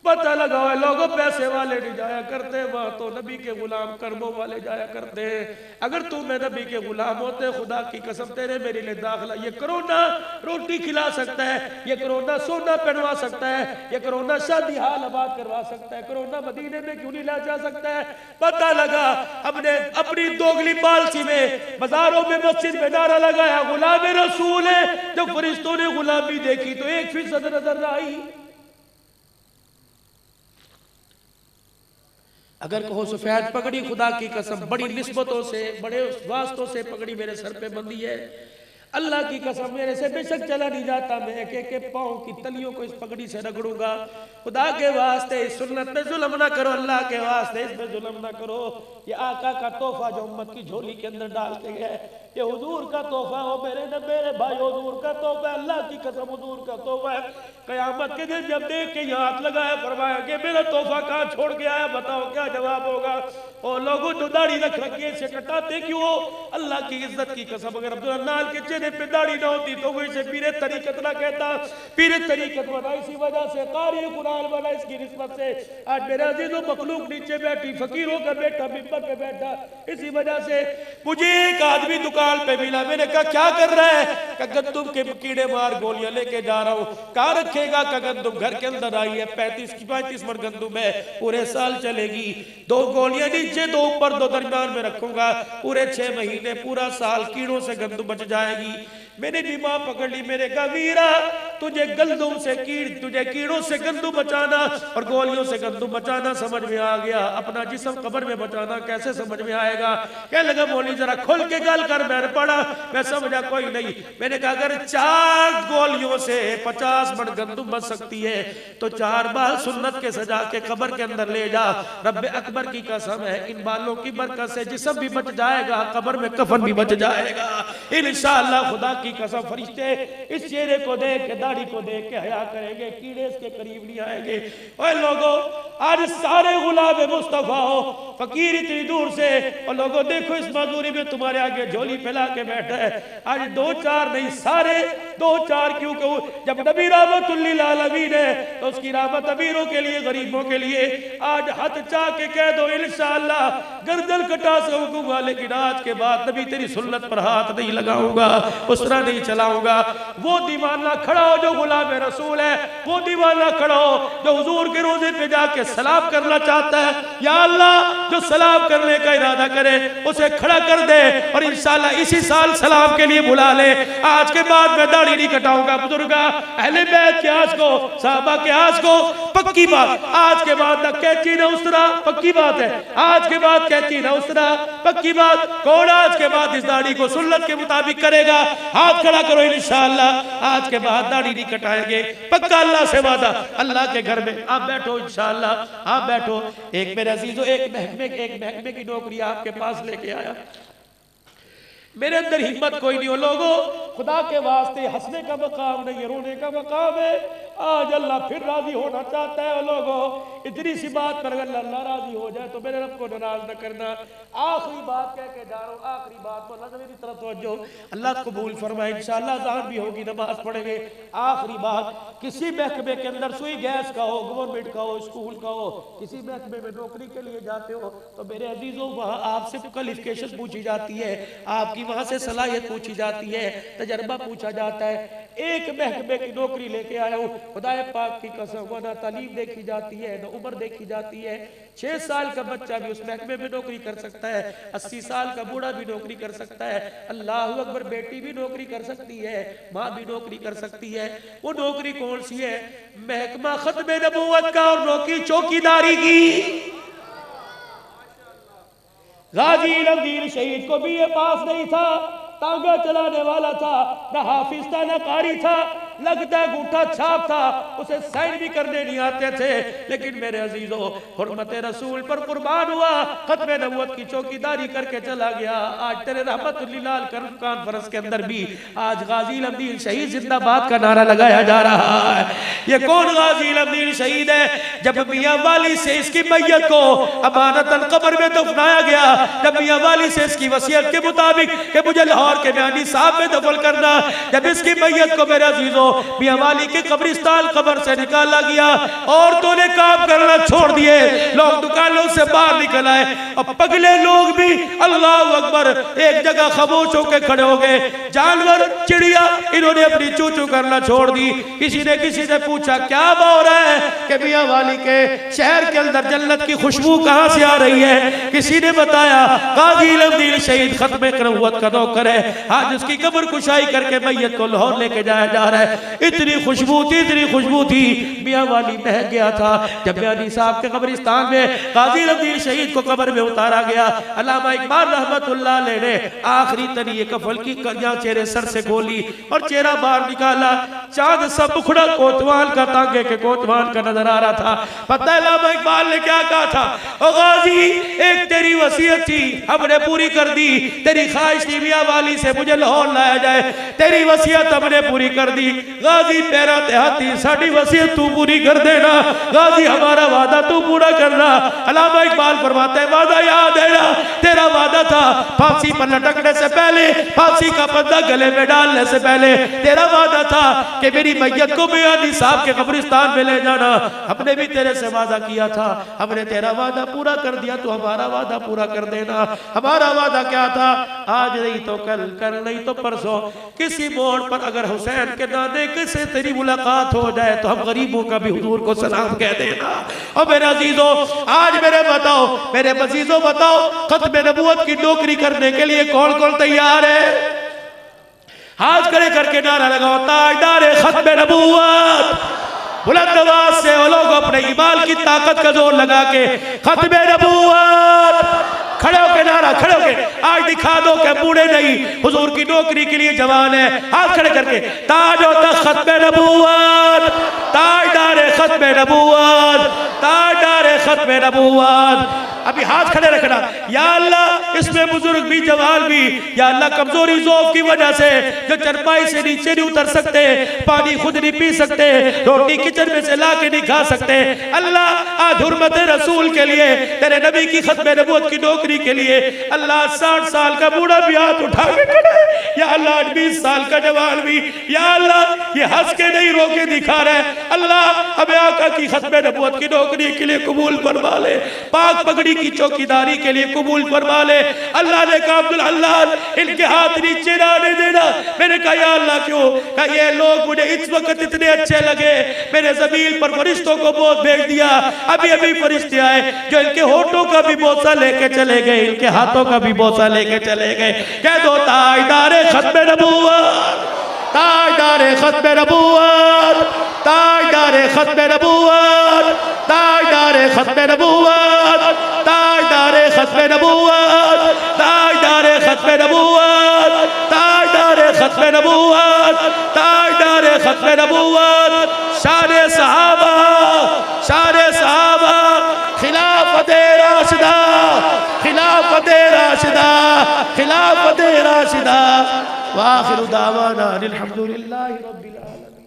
पता लगा है लोगों पैसे वाले नहीं जाया करते वहां, तो नबी के गुलाम कर्मों वाले जाया करते हैं। अगर तू मैं नबी के गुलाम होते, खुदा की कसम तेरे मेरे लिए दाखिला, ये कोरोना रोटी खिला सकता है, ये कोरोना सोना पहनवा सकता है, ये कोरोना शादी हाल आबाद करवा सकता है, कोरोना मदीने में क्यों नहीं ला जा सकता है। पता लगा हमने अपनी दोगली पालसी में बाजारों में मस्जिद में नारा लगाया गुलाम रसूल है। जब फरिश्तों ने गुलामी देखी तो 1% नजर आई। अगर कहो सफेद पगड़ी, खुदा की कसम बड़ी निस्बतों से बड़े वास्तों से पगड़ी मेरे सर पे बंधी है, अल्लाह की कसम मेरे से बेशक चला नहीं जाता, मैं एक एक पाँव की तलियों को इस पगड़ी से रगड़ूंगा। खुदा के वास्ते इस सुन्नत पे जुल्म ना करो, अल्लाह के वास्ते इस पे जुल्म ना करो। ये आका का तोहफा जो उम्मत की झोली के अंदर डाल के गए, ये हुजूर का तोहफा हो मेरे भाई, हुजूर का तोहफा, अल्लाह की कसम हुजूर का तोहफा है। कयामत के दिन जब देख के यहाँ हाथ लगाया, फरमाया कि मेरा तोहफा कहाँ छोड़ के आया, बताओ क्या जवाब होगा। और लोगों जो दाढ़ी रख रखी से कटाते क्यों हो। अल्लाह की इज्जत की कसम अगर अब्दुल नाल के चेहरे पे दाढ़ी ना होती तो वो इसे पीरे तरीकत ना कहता। पीरे तरीकत बना इसी वजह से, कारी कुरान बना इसकी निस्बत से। आज मेरे अजीजों मखलूक नीचे बैठी, फकीरों का बेटा मिंबर पे बैठा, इसी वजह से। मुझे एक आदमी दुकान पे मिला, मैंने कहा क्या कर रहा है, कहा गंदुम के कीड़े मार गोलियां लेके जा रहा हूँ। कहाँ रखेगा, का गंदुम घर के अंदर आई है, 35 मन गंदुम है, पूरे साल चलेगी। 2 गोलियां नीचे 2 ऊपर 2 दरमियान में रखूंगा, पूरे 6 महीने पूरा साल कीड़ों से गंदुम बच जाएगी। मैंने भी मां पकड़ ली, मेरे कहा वीरा तुझे कीड़ों से गंदम बचाना और गोलियों से गंदम बचाना समझ में आ गया, अपना जिस्म कब्र में बचाना कैसे समझ में आएगा। कहने लगा मौली जरा खोल के गाल कर। मैंने पढ़ा, मैं समझा कोई नहीं। मैंने कहा अगर 4 गोलियों से 50 मन गंदम बच सकती है तो 4 बाल सुन्नत के सजा के कब्र के अंदर ले जा। रब्बे अकबर की कसम है, इन बालों की बरकत से जिस्म भी बच जाएगा, कब्र में कफन भी बच जाएगा इंशाअल्लाह। खुदा की कसम फरिश्ते इस चेहरे को देख के, दाढ़ी को देख के हया करेंगे, कीड़े इसके करीब नहीं आएंगे। ओए लोगों, आज सारे गुलाब मुस्तफा हो, फकीर इतनी दूर से, और लोगों देखो इस मजदूरी में तुम्हारे आगे झोली फैला के बैठा है। आज 2-4 नहीं, सारे 2-4 क्यों कहूं, जब नबी रहमतुल लिल आलमीन है तो उसकी रहमत अमीरों के लिए, गरीबों के लिए। आज हाथ चाह के कह दो इंशाअल्लाह गर्दन कटा सकूंगा, लेकिन आज के बाद नबी तेरी सुन्नत पर हाथ नहीं लगाऊंगा, उस तरह नहीं चलाऊंगा। वो दीवाना खड़ा हो जो गुलाम रसूल है, वो दीवाना खड़ा हो जो हुजूर के रोजे पे जाके सलाम करना चाहता है। या अल्लाह, जो सलाम करने का इरादा करे उसे खड़ा कर दे और इंशाअल्लाह इसी साल सलाम के लिए बुला ले। आज के बाद मैं दाढ़ी नहीं कटाऊंगा बुजुर्गा, अहले बैत के आज को, साहबा के आज को, पक्की बात, आज के बाद ना कैची ना उसरा, पक्की बात है। आज के बाद कैची ना उसरा, पक्की बात। कौन आज के बाद इस दाढ़ी को सुन्नत के मुताबिक करेगा? हाथ खड़ा करो इंशाअल्लाह। आज के बाद दाढ़ी नहीं कटाएंगे, पक्का अल्लाह से वादा। अल्लाह के घर में आप बैठो इंशाअल्लाह, आप बैठो। एक मेरे अजीजों, एक महकमे की नौकरी आपके पास लेके आया। मेरे अंदर हिम्मत कोई नहीं हो लोगों, खुदा के वास्ते हंसने का मकाम नहीं, रोने का मकाम है। आज अल्लाह फिर राजी होना चाहता है लोगों। इतनी सी बात पर अगर अल्लाह राजी हो जाए तो मेरे रब को नाराज न करना। आखिरी बात कह के जा रहा हूँ, आखिरी बात पर अल्लाह मेरी तरफ तवज्जो, अल्लाह कबूल फरमाए इंशाअल्लाह। अज़ान भी होगी, नमाज पढ़ेंगे। आखिरी बात, किसी महकमे के अंदर सुई गैस का हो, गवर्नमेंट का हो, स्कूल का हो, किसी महकमे में नौकरी के लिए जाते हो तो मेरे अजीजों वहाँ आपसे क्वालिफिकेशन पूछी जाती है, आपकी वहां से सलाहियत पूछी जाती है, तजर्बा पूछा जाता है। एक महकमे की नौकरी लेके आया हूँ, खुदाए पाक की कसम, ना तालीम देखी जाती है, ना उम्र देखी जाती है। 6 साल का बच्चा भी उस महकमे में नौकरी कर सकता है, 80 साल का बूढ़ा भी नौकरी कर सकता है। अल्लाह अकबर, बेटी भी नौकरी कर सकती है, माँ भी नौकरी कर सकती है। वो नौकरी कौन सी है? महकमा खत्मे नबूवत का और नौकरी चौकीदारी की। गाजी रंगील शहीद को भी ये पास नहीं था, तांगा चलाने वाला था, न हाफिज था न कारी था, लगता अंगूठा छाप था, उसे साइन भी करने नहीं आते थे। लेकिन मेरे अजीजों, हुर्मत रसूल पर कुर्बान हुआ, खत्मे नबूवत की चौकीदारी करके चला गया। आज तेरे रहमतुल्लिल कॉन्फ्रेंस के अंदर भी आज गाजी लमदीन शहीद जिंदाबाद का नारा लगाया जा रहा है। ये कौन गाजी लमदीन शहीद है? जब मियां वाली से इसकी मैयत को अमानतन कब्र में दफनाया गया, जब मियां वाली से इसकी वसीयत के मुताबिक कि मुझे लाहौर के म्यानी साहब में दफन करना, जब इसकी मैयत को मेरे अजीजों मियां वाली के कब्रिस्तान कब्र से निकाला गया, औरतों ने काम करना छोड़ दिए, लोग दुकानों से बाहर निकल आए और पगले लोग भी अल्लाह अकबर एक जगह खामोश होकर खड़े हो गए। जानवर, चिड़िया, इन्होंने अपनी चू चू करना छोड़ दी। किसी ने पूछा क्या हो रहा है? कि मियां वाली के शहर के अंदर जन्नत की खुशबू कहां से आ रही है? किसी ने बताया गाजी लमदीन शहीद खत्मे नबूवत का नौकर है, आज उसकी कब्र कुशाई करके मैयत को लाहौर लेके जाया जा रहा है। इतनी खुशबू थी, मियां वाली बह गया था। जब म्यानी साहब के कब्रिस्तान में गाजी लमदीन शहीद को कब्र में उतारा गया, अल्लामा इकबाल रहमतुल्लाह अलैह ने आखिरी तनिए कफल की कलियां चेहरे सर से खोली और चेहरा बाहर निकाला। चांद सब उखड़ा कोतवाल का, तांगे के कोतवाल का नजर आ रहा था। पता है अल्लामा इकबाल ने क्या कहा था? ओ गाजी, एक तेरी वसीयत थी, हमने पूरी कर दी। तेरी ख्वाहिश थी मियां वाली से मुझे लाहौर लाया जाए, तेरी वसीयत हमने पूरी कर दी। गाजी पैरा देहाती, साड़ी वसीयत तू पूरी कर देना। गाजी हमारा वादा तू पूरा करना। अल्लामा इकबाल फरमाते हैं वादा याद है ना, तेरा वादा था फांसी पर लटकने से पहले, फांसी का फंदा गले में डालने से पहले तेरा वादा था कि मेरी मैयत को मियानी साहब के कब्रिस्तान में ले जाना। हमने भी तेरे से वादा किया था, हमने तेरा वादा पूरा कर दिया, तो हमारा वादा पूरा कर देना। हमारा वादा क्या था? आज नहीं तो कल नहीं तो परसों किसी मोड़ पर अगर हुसैन के नाने से तेरी मुलाकात हो जाए तो हम गरीबों का भी हुजूर को सलाम कह देना। और मेरे अजीजों, आज मेरे अजीजों बताओ, खत्मे नबूवत की नौकरी करने के लिए कौन कौन तैयार है? हाथ खड़े करके नारा लगाओ, ताजदार खत्म नबूवत। बुलंद आवाज से वो लोग अपने ईमान की ताकत का जोर लगा के खत्म नबूवत, खड़े होके नारा, खड़े होके आज दिखा दो कि बूढ़े नहीं, हुजूर की नौकरी के लिए जवान है। हाथ खड़े करके ताजो तक खत्म नबूवत, ताजदार खत्म नबूवत, ताजदार खत्म नबूवत। अभी हाथ खड़े रखना। या अल्लाह इसमें बुजुर्ग भी जवान भी, या अल्लाह कमजोरी ज़ौफ़ की वजह से जो चरपाई से नीचे नहीं उतर सकते, पानी खुद नहीं पी सकते, रोटी किचन में से ला के नहीं खा सकते, अल्लाह आज हुर्मत रसूल के लिए, तेरे नबी की खत्म नबूवत की नौकरी के लिए अल्लाह 60 साल का बूढ़ा भी हाथ उठा के खड़े, या अल्लाह 20 साल का जवान भी, या अल्लाह ये हंस के नहीं रो के दिखा रहे, अल्लाह हमें आका की खत्म नबूवत की नौकरी के लिए कबूल फरमा ले, पाक पगड़ी की चौकीदारी के लिए कबूल फरमा ले। अल्लाह ने कहा अब्दुल अल्लाह इनके हाथ नीचे ना आने देना। मैंने कहा या अल्लाह क्यों? कहा ये लोग मुझे इस वक्त इतने अच्छे लगे, मैंने ज़मीन पर फरिश्तों को बहुत भेज दिया, अभी अभी फरिश्ते आए जो इनके होठों का भी बोसा लेके चले गए, इनके हाथों का भी बोसा लेके चले गए। कह दो ताजदार खत्म नबूवत, ताजदार खत्म नबूवत, ताजदार खत्म नबूवत, ताजदार खत्म नबूवत, ताजदार खत्म नबूवत, ताजदार खत्म नबूवत, ताजदार खत्म नबूवत, ताजदार खत्म नबूवत। शाने सहाबा, शाने सहाबा, खिलाफत राशिदा, खिलाफत राशिदा, खिलाफत राशिदा। व आखिरु दावाना अनिल हम्दुलिल्लाहि रब्बिल आलमीन।